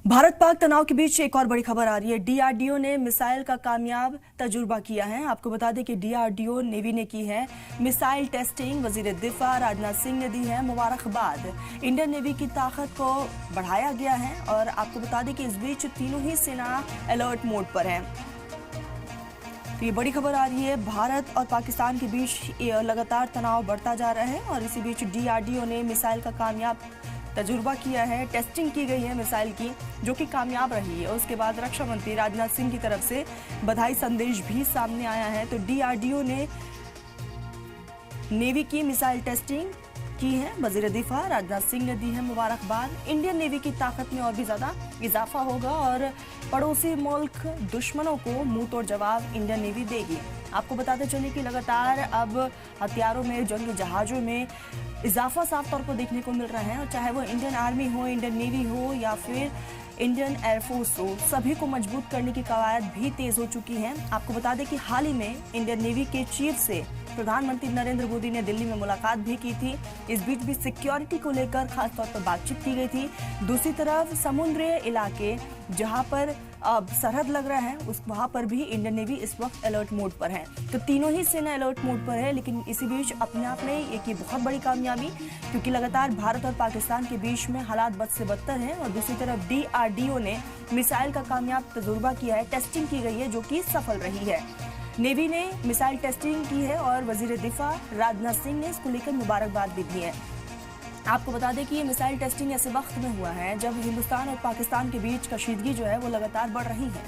भारत पाक तनाव के बीच एक और बड़ी खबर आ रही है। डीआरडीओ ने मिसाइल का कामयाब तजुर्बा किया है। आपको बता दें कि डीआरडीओ नेवी ने की है मिसाइल टेस्टिंग। वजीर दिफा राजनाथ सिंह ने दी है मुबारकबाद। इंडियन नेवी की ताकत को बढ़ाया गया है और आपको बता दें कि इस बीच तीनों ही सेना अलर्ट मोड पर है। तो ये बड़ी खबर आ रही है। भारत और पाकिस्तान के बीच लगातार तनाव बढ़ता जा रहा है और इसी बीच डीआरडीओ ने मिसाइल का कामयाब तजुर्बा किया है। टेस्टिंग की गई है मिसाइल की, जो कि कामयाब रही है। उसके बाद रक्षा मंत्री राजनाथ सिंह की तरफ से बधाई संदेश भी सामने आया है। तो डीआरडीओ ने नेवी की मिसाइल टेस्टिंग की है। वजीर दिफा राजनाथ सिंह ने दी है मुबारकबाद। इंडियन नेवी की ताकत में और भी ज्यादा इजाफा होगा और पड़ोसी मुल्क दुश्मनों को मुंह तोड़ जवाब इंडियन नेवी देगी। आपको बताते चले कि लगातार अब हथियारों में, जंगी जहाजों में इजाफा साफ तौर पर देखने को मिल रहा है और चाहे वो इंडियन आर्मी हो, इंडियन नेवी हो या फिर इंडियन एयरफोर्स हो, सभी को मजबूत करने की कवायद भी तेज हो चुकी है। आपको बता दें कि हाल ही में इंडियन नेवी के चीफ से प्रधानमंत्री नरेंद्र मोदी ने दिल्ली में मुलाकात भी की थी। इस बीच भी सिक्योरिटी को लेकर खास तौर पर बातचीत की गई थी। दूसरी तरफ समुद्री इलाके जहां पर अब सरहद लग रहा है, वहां पर भी इंडियन नेवी इस वक्त अलर्ट मोड पर है। तो तीनों ही सेना अलर्ट मोड पर है, लेकिन इसी बीच अपने आप में एक बहुत बड़ी कामयाबी, क्योंकि लगातार भारत और पाकिस्तान के बीच में हालात बद से बदतर हैं और दूसरी तरफ डीआरडीओ ने मिसाइल का कामयाब तजुर्बा किया है। टेस्टिंग की गई है जो कि सफल रही है। नेवी ने मिसाइल टेस्टिंग की है और वजीर दिफा राजनाथ सिंह ने इसको लेकर मुबारकबाद भी दी है। आपको बता दें कि ये मिसाइल टेस्टिंग ऐसे वक्त में हुआ है जब हिंदुस्तान और पाकिस्तान के बीच कशीदगी जो है वो लगातार बढ़ रही है।